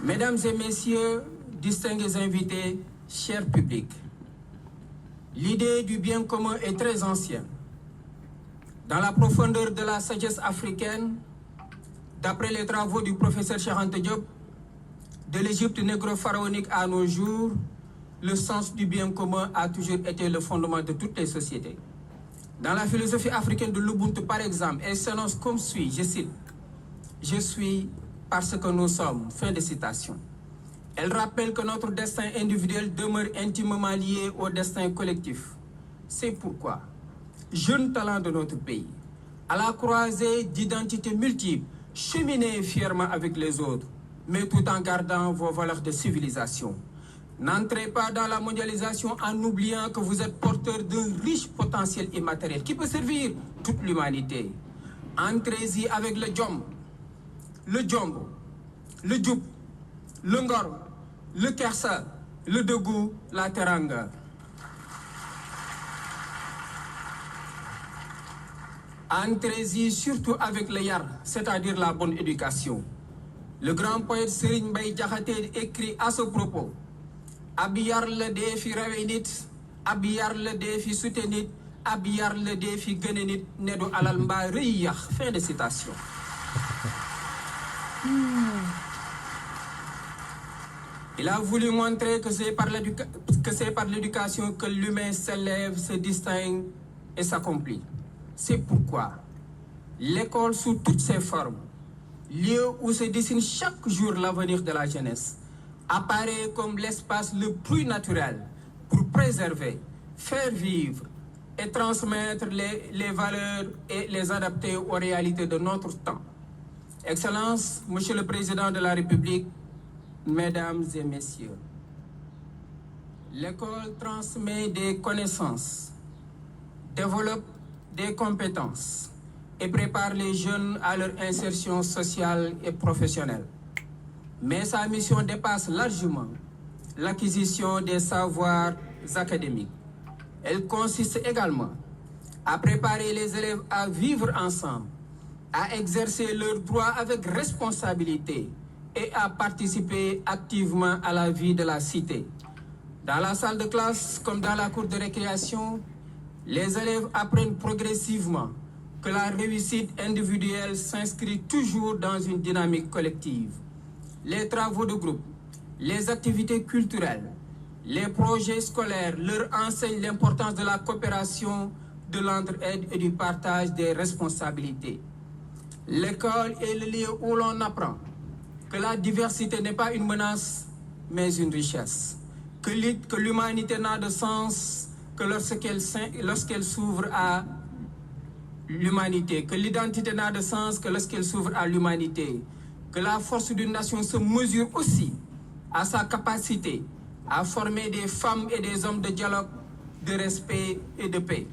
Mesdames et messieurs, distingués invités, chers publics, l'idée du bien commun est très ancienne. Dans la profondeur de la sagesse africaine, d'après les travaux du professeur Cheikh Anta Diop, de l'Égypte négro-pharaonique à nos jours, le sens du bien commun a toujours été le fondement de toutes les sociétés. Dans la philosophie africaine de l'Ubuntu, par exemple, elle s'annonce comme suit, je cite, « Je suis parce que nous sommes », fin de citation. Elle rappelle que notre destin individuel demeure intimement lié au destin collectif. C'est pourquoi, jeunes talents de notre pays, à la croisée d'identités multiples, cheminez fièrement avec les autres, mais tout en gardant vos valeurs de civilisation. N'entrez pas dans la mondialisation en oubliant que vous êtes porteur d'un riche potentiel immatériel qui peut servir toute l'humanité. Entrez-y avec le djom, le djombo, le djoub, le ngor, le kersa, le degou, la teranga. Entrez-y surtout avec le yar, c'est-à-dire la bonne éducation. Le grand poète Serigne Mbaye Diakhaté écrit à ce propos: Abiyar le défi rawenit, abiyar le défi soutenit, abiyar le défi gënenit, nedu alal mba rëyax. Fin de citation. Il a voulu montrer que c'est par l'éducation que l'humain s'élève, se distingue et s'accomplit. C'est pourquoi l'école sous toutes ses formes, lieu où se dessine chaque jour l'avenir de la jeunesse, apparaît comme l'espace le plus naturel pour préserver, faire vivre et transmettre les valeurs et les adapter aux réalités de notre temps. Excellences, Monsieur le Président de la République, Mesdames et Messieurs, l'école transmet des connaissances, développe des compétences et prépare les jeunes à leur insertion sociale et professionnelle. Mais sa mission dépasse largement l'acquisition des savoirs académiques. Elle consiste également à préparer les élèves à vivre ensemble, à exercer leurs droits avec responsabilité et à participer activement à la vie de la cité. Dans la salle de classe comme dans la cour de récréation, les élèves apprennent progressivement que la réussite individuelle s'inscrit toujours dans une dynamique collective. Les travaux de groupe, les activités culturelles, les projets scolaires leur enseignent l'importance de la coopération, de l'entraide et du partage des responsabilités. L'école est le lieu où l'on apprend que la diversité n'est pas une menace, mais une richesse. Que l'humanité n'a de sens que lorsqu'elle s'ouvre à l'humanité. Que l'identité n'a de sens que lorsqu'elle s'ouvre à l'humanité. Que la force d'une nation se mesure aussi à sa capacité à former des femmes et des hommes de dialogue, de respect et de paix.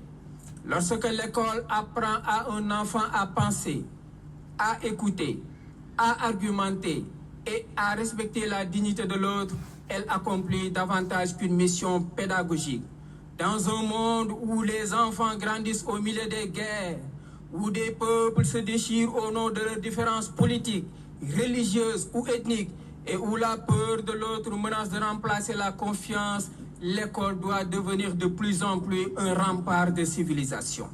Lorsque l'école apprend à un enfant à penser, à écouter, à argumenter et à respecter la dignité de l'autre, elle accomplit davantage qu'une mission pédagogique. Dans un monde où les enfants grandissent au milieu des guerres, où des peuples se déchirent au nom de leurs différences politiques, religieuses ou ethniques, et où la peur de l'autre menace de remplacer la confiance, l'école doit devenir de plus en plus un rempart de civilisation.